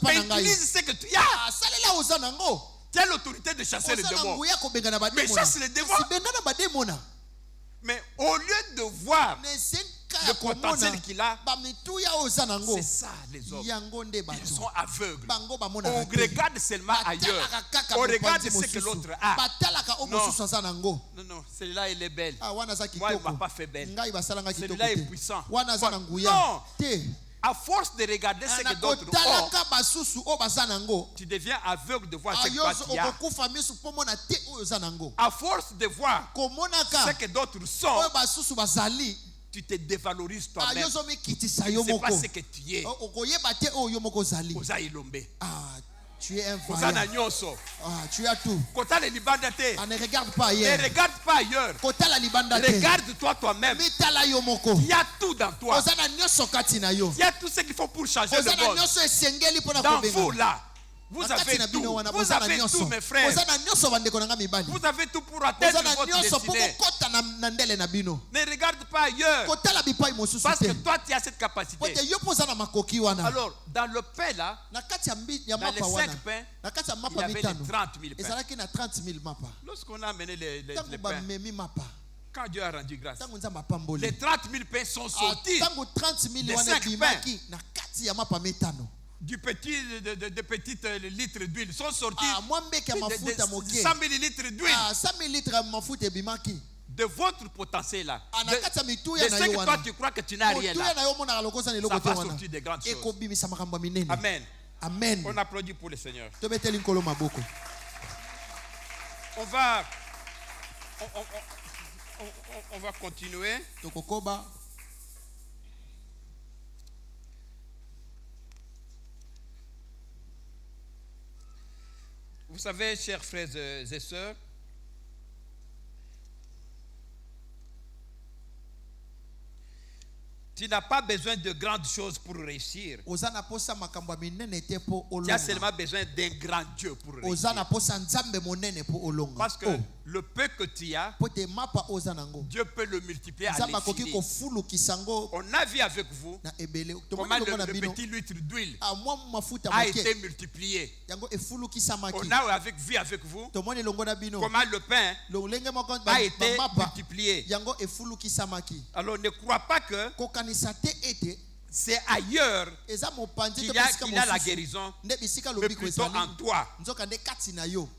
B: Mais utilise ce que tu as. Tu as l'autorité de chasser les démons. Mais chasse les démons. Mais au lieu de voir le potentiel qu'il a, c'est ça les hommes. Ils sont aveugles. On regarde seulement ailleurs. On regarde ce que l'autre a. Non, non, celui-là il est belle. Moi il ne m'a pas fait belle. Celui-là est puissant. Non. À force de regarder ce que d'autres ont, tu deviens aveugle de voir ce que toi tu as. À force de voir ce que d'autres sont, tu te dévalorises toi-même. Tu ne sais pas ce que tu es.
C: Tu es un
B: Ozana
C: vaillant.
B: nyonso.
C: Ah, tu as tout.
B: Kota le libanda te.
C: Ah, ne regarde pas
B: Ne
C: ailleurs.
B: regarde pas ailleurs.
C: Kota la libanda te.
B: Regarde-toi toi-même.
C: Mitala yo moko.
B: Il y a tout dans toi.
C: Ozana nyoso kati na yo.
B: Il y a tout ce qu'il faut pour changer le
C: Ozana
B: monde.
C: nyoso esengeli pona
B: Dans
C: kobenga.
B: vous là, vous avez tout. Vous avez tout, mes frères.
C: Ozana nyoso bandeko nanga mibali.
B: Vous avez tout pour atteindre
C: Ozana
B: votre
C: nyoso
B: destinée.
C: poko kota na ndele na bino.
B: Ne regarde pas ailleurs.
C: Kotala bipai mosusu
B: Parce que
C: te.
B: toi, tu as cette capacité.
C: Pote yo pozana makoki wana.
B: Alors, dans le pain là,
C: Na kati ya
B: dans les
C: mapa wana.
B: 5 pains,
C: Na kati ya
B: il y
C: mapa
B: avait les
C: mitano.
B: 30 000 pains.
C: Ezalaki na 30 000 mapa.
B: Lorsqu'on a amené les
C: Tango
B: pains,
C: ba memi mapa.
B: quand Dieu a rendu grâce,
C: Tango nzamba pamboli.
B: les 30 000 pains sont sortis
C: Tango 30 000
B: Les
C: wana
B: 5
C: bimaki na kati ya mapa mitano.
B: du petit, de petites litres d'huile. Sont sortis
C: Ah, moi mbeke ya mafuta moke.
B: 100 millilitres d'huile.
C: Ah, 100 000 litres ya mafuta ebimaki.
B: De votre potentiel là.
C: Ah, na kati ya
B: De
C: mituya na
B: ce
C: yo
B: que toi
C: wana.
B: tu crois que tu n'as rien
C: Motuya
B: là.
C: na yo mona lokosa na eloko
B: Ça
C: te
B: va
C: wana.
B: sortir des grandes choses.
C: Ekobimisa makambo minene.
B: Amen.
C: Amen.
B: On applaudit pour le Seigneur.
C: Tobeteli nkolo maboko.
B: On va continuer.
C: Tokokoba.
B: Vous savez, chers frères et sœurs, tu n'as pas besoin de grandes choses pour réussir.
C: Ozana posa makambo minene te po
B: Tu as
C: olonga.
B: seulement besoin d'un grand Dieu pour réussir.
C: Ozana posa nzambe monene po olonga.
B: Parce que le peu que tu as,
C: Pote mapa ozanango.
B: Dieu peut le multiplier à
C: Nzamba koki
B: l'infini.
C: ko fulu kisango
B: On a vu avec vous
C: na ebele.
B: comment
C: Tomoni longo na
B: le
C: bino.
B: petit litre d'huile
C: Ah, moi mafuta
B: a
C: moke.
B: été multiplié.
C: Yango efulu kisamaki.
B: On a vu avec vous
C: Tomoni longo na bino.
B: comment le pain
C: Lolenge moko
B: a été
C: mapa.
B: multiplié.
C: Yango efulu kisamaki.
B: Alors ne crois pas que
C: Kokanisa te ete
B: c'est ailleurs
C: eza mopanzi
B: qu'il
C: to
B: y a
C: bisika
B: la guérison,
C: nde bisika
B: mais
C: lobiko
B: plutôt
C: ezali.
B: en toi.
C: Nzoka nde kati na yo.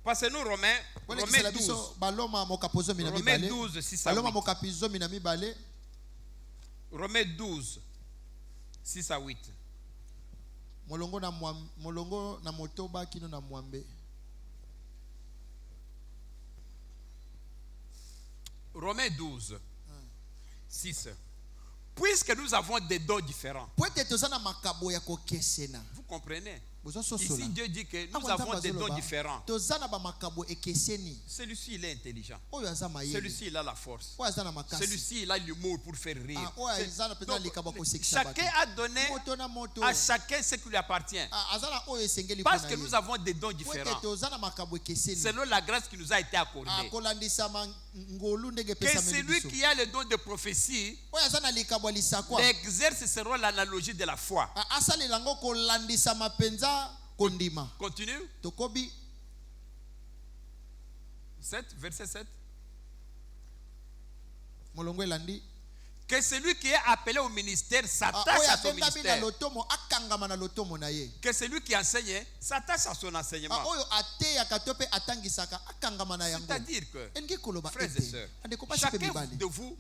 B: Passez-nous Romains 12.
C: Baloma mokapozo mina
B: Romains
C: mibale.
B: 12, 6 à
C: Baloma
B: 8.
C: mokapizo mina mibale.
B: Romains 12, 6 à 8.
C: Molongo na motoba kino na mwambe.
B: Romains 12, 6. Puisque nous avons des dons différents.
C: Poete tozana makabo ya kokesena.
B: Vous comprenez?
C: Bozo sosola.
B: Ici, Dieu dit que nous avons des dons différents.
C: Tozana ba makabo ekeseni.
B: Celui-ci, il est intelligent.
C: Oyo azama yeye.
B: Celui-ci, il a la force.
C: Oyo azana makasi.
B: Celui-ci, il a l'humour pour faire rire.
C: Ah, oyo azana pena likabo ko sekisa.
B: Chacun a donné
C: Moto na moto.
B: à chacun ce qui lui appartient.
C: Ah, azana oyo esengeli
B: Parce
C: pona
B: que
C: ye.
B: nous avons des dons différents.
C: Poete tozana makabo ekeseni.
B: Selon la grâce qui nous a été accordée.
C: Ah, kolandisa ngolu ndenge
B: Que
C: pesa
B: celui qui a le don de prophétie
C: oyo azana likabo lisakwa.
B: exerce selon l'analogie de la foi.
C: Asali lango kolandisa mapenza kondima.
B: Continue.
C: Tokobi
B: 7, verset 7.
C: molongo elandi.
B: Que celui qui est appelé au ministère s'attache à son ministère. Que celui qui enseigne s'attache à son enseignement. C'est-à-dire que, frères et sœurs, chacun de vous,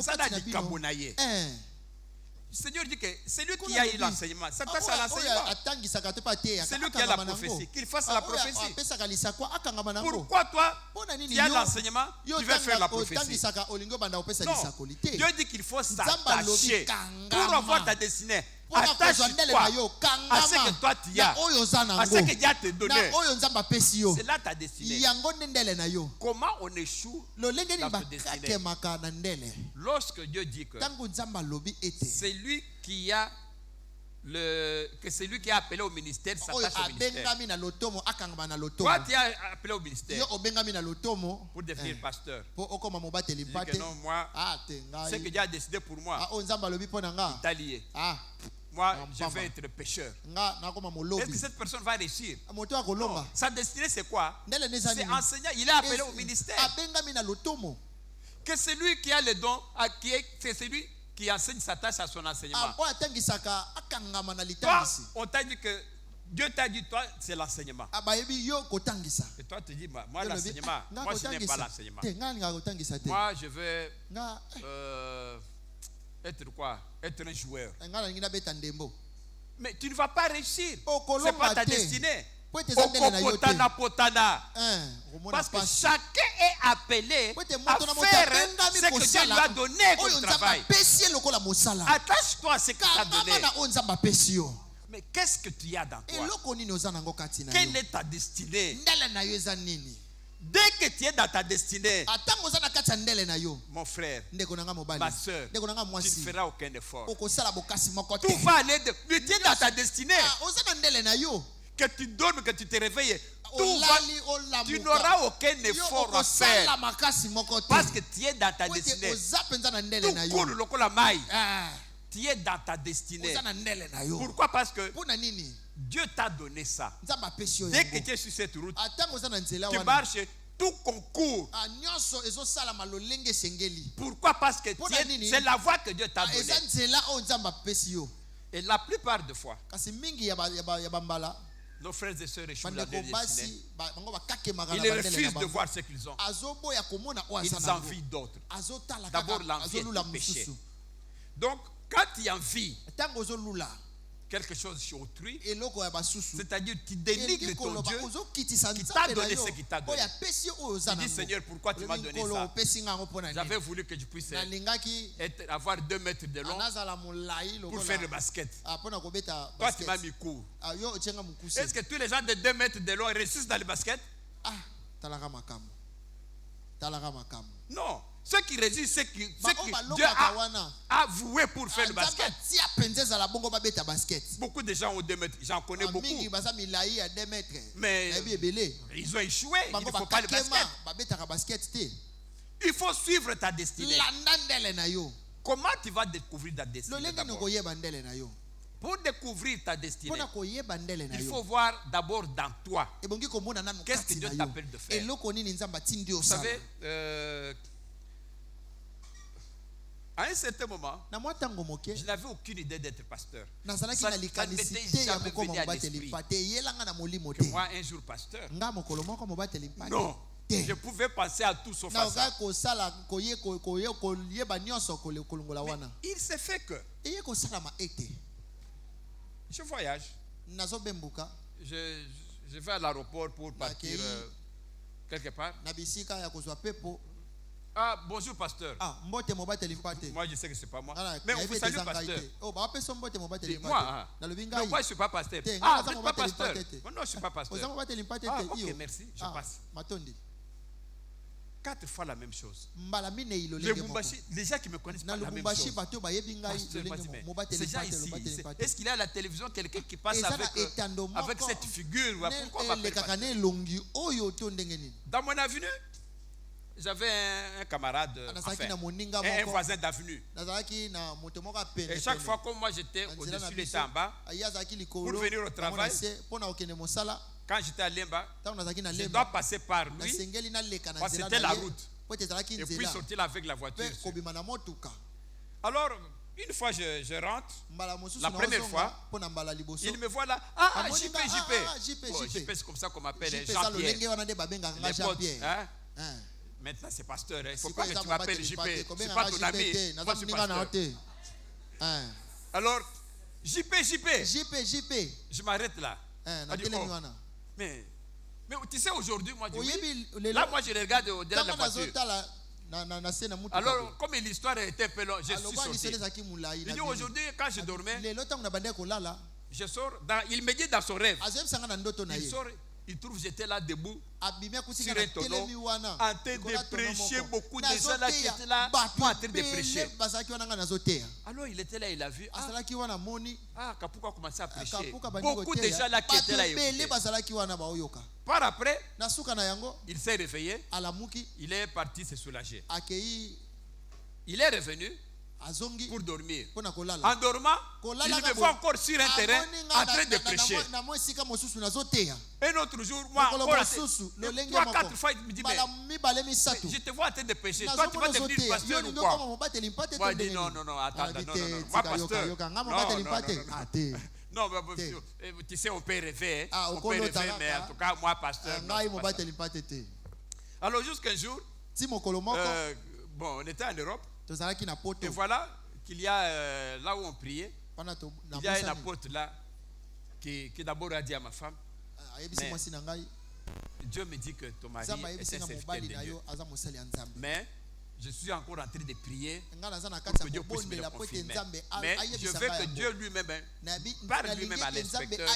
B: ça a dit kabonaye. Le Seigneur dit que celui qui a eu l'enseignement s'attache à l'enseignement. Celui qui a la prophétie, qu'il fasse la prophétie. Pourquoi toi, tu as l'enseignement, tu veux faire la prophétie? Non, Dieu dit qu'il faut s'attacher pour avoir ta destinée. Attache-toi à ce que toi tu as, à ce que Dieu te donné. C'est là ta destinée. Comment on échoue dans cette destinée? Lorsque Dieu dit que celui qui a que celui qui est appelé au ministère s'attache au ministère. Toi, tu es appelé au ministère pour devenir pasteur. Tu dis que non, moi, ce que Dieu a décidé pour moi, il t'a lié. Moi, je vais être pécheur. Est-ce que cette personne va réussir? Non. Sa destinée, c'est quoi? C'est enseignant. Il est appelé au ministère. Que celui qui a le don, c'est celui qui enseigne s'attache à son enseignement. Toi, on t'a dit que Dieu t'a dit, toi, c'est l'enseignement. Et toi, tu dis, moi, l'enseignement, moi, je n'aime pas l'enseignement. Moi, je veux être quoi? Être un joueur. Mais tu ne vas pas réussir. Ce n'est pas ta destinée. Parce que chacun est appelé à faire ce que Dieu lui a donné comme travail. Attache-toi à ce qu'il t'a donné. Mais qu'est-ce que tu as dans toi? Quelle est ta destinée? Dès que tu es dans ta destinée, mon frère, ma soeur, tu ne feras aucun effort. Tout va aller mais tu es dans ta destinée. Que tu dormes, que tu te réveilles, tu n'auras aucun effort à faire. Parce que tu es dans ta destinée. Tout court le la maille. Tu es dans ta destinée. Pourquoi? Parce que Dieu t'a donné ça. Dès que tu es sur cette route, tu marches, tout concourt. Pourquoi? Parce que c'est la voie que Dieu t'a donnée. Et la plupart des fois, nos frères et sœurs échouent dans leur destinée. Ils refusent de voir ce qu'ils ont. Ils envient d'autres. D'abord l'envie est le péché. Donc, quand tu envies quelque chose chez autrui, c'est-à-dire tu dénigres ton Dieu qui t'a donné ce qu'il t'a donné. Tu dis, Seigneur, pourquoi tu m'as donné ça? J'avais voulu que je puisse avoir 2 mètres de long pour faire le basket. Toi, tu m'as mis court. Est-ce que tous les gens de 2 mètres de long réussissent dans le basket? Non. Ceux qui résistent, c'est que Dieu a voué pour faire le basket. Beaucoup de gens ont 2 mètres. J'en connais beaucoup. Mais ils ont échoué. Il ne faut pas le basket. Il faut suivre ta destinée. Comment tu vas découvrir ta destinée d'abord? Pour découvrir ta destinée, il faut voir d'abord dans toi. Qu'est-ce que Dieu t'appelle de faire? Vous savez, à un certain moment, je n'avais aucune idée d'être pasteur. Ça ne m'était jamais venu à l'esprit que moi, un jour pasteur. Non, je pouvais penser à tout sauf à ça. Mais il s'est fait que je voyage. Je vais à l'aéroport pour partir quelque part. Ah, bonjour pasteur. Moi je sais que c'est pas moi. Mais on vous salue pasteur. Moi, non, moi je suis pas pasteur. Ah, vous n'êtes pas pasteur. Non, je suis pas pasteur. Ah, ok, merci, je passe. 4 fois la même chose. Les gens qui me connaissent pas la même chose. Ces gens ici, est-ce qu'il y a à la télévision quelqu'un qui passe avec cette figure? Pourquoi on m'appelle? Dans mon avenue, j'avais un camarade, un voisin d'avenue. Et chaque fois que moi j'étais au-dessus, il était en bas, pour venir au travail, quand j'étais à Lemba, je dois passer par lui, parce que c'était la route. Et puis sortir avec la voiture. Alors, une fois je rentre, la première fois, il me voit là. Ah, JP. JP, c'est comme ça qu'on m'appelle, Jean-Pierre. Les potes, hein? Maintenant c'est pasteur, il ne faut pas que tu m'appelles JP. Je ne suis pas ton ami, moi je suis pasteur. Alors, JP. Je m'arrête là. Mais tu sais, aujourd'hui, moi, là, moi, je regarde au-delà de la voiture. Alors, comme l'histoire était un peu longue, je suis sorti. Il dit, aujourd'hui, quand je dormais, je sors, il me dit dans son rêve, il sort, il trouve j'étais là debout sur un tonneau en train de prêcher. Beaucoup de gens là qui étaient là moi en train de prêcher. Alors il était là, il a vu, pourquoi commencer à prêcher? Beaucoup de gens là qui étaient là écoutaient. Par après, il s'est réveillé, il est parti se soulager. Il est revenu pour dormir. En dormant, il me voit encore sur un terrain en train de prêcher. Un autre jour, moi, encore 3-4 fois, il me dit, mais je te vois en train de prêcher. Toi, tu vas devenir pasteur ou quoi? Moi, je dis, non, attends, non. Moi, pasteur, non, tu sais, on peut rêver, mais en tout cas, moi, pasteur, non. Alors, jusqu'un jour, on était en Europe. Et voilà qu'il y a là où on priait, il y a un apôtre là qui d'abord a dit à ma femme, mais Dieu me dit que ton mari est un serviteur de Dieu. Mais Je suis encore en train de prier pour que Dieu puisse me le confirmer. Mais je veux que Dieu lui-même, par lui-même à l'inspecteur,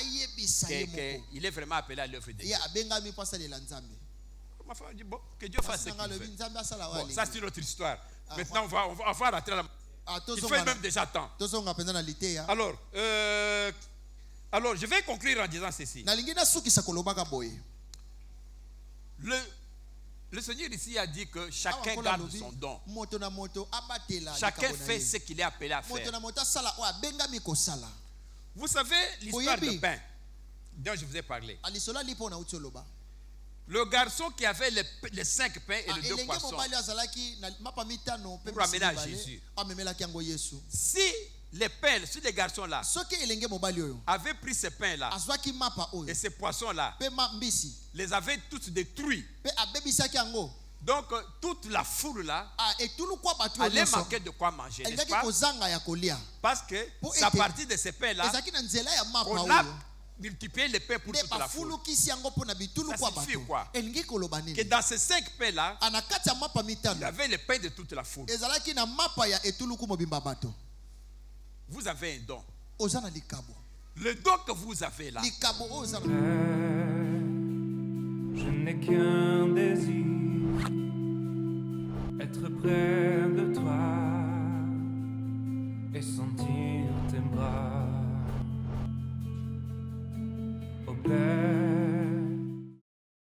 B: qu'il est vraiment appelé à l'œuvre de Dieu. Ma femme dit, bon, que Dieu fasse ce qu'il veut. Bon, ça c'est notre histoire. Maintenant, on va rentrer dans la... Il fait même déjà temps. Alors, je vais conclure en disant ceci. Le Seigneur ici a dit que chacun garde son don. Chacun fait ce qu'il est appelé à faire. Vous savez l'histoire de pain dont je vous ai parlé. Le garçon qui avait les 5 pains et les 2 poissons pour ramener à Jésus. Si les pères, si les garçons-là avaient pris ces pains-là et ces poissons-là, les avaient tous détruits. Donc toute la foule-là allait manquer de quoi manger, n'est-ce pas? Parce que c'est à partir de ces pains-là qu'on a multiplié les pains pour toute la foule. Ça signifie quoi? Que dans ces 5 pains-là, il y avait les pains de toute la foule. Vous avez un don. Le don que vous avez là,
A: je n'ai qu'un désir, être près de toi et sentir tes bras.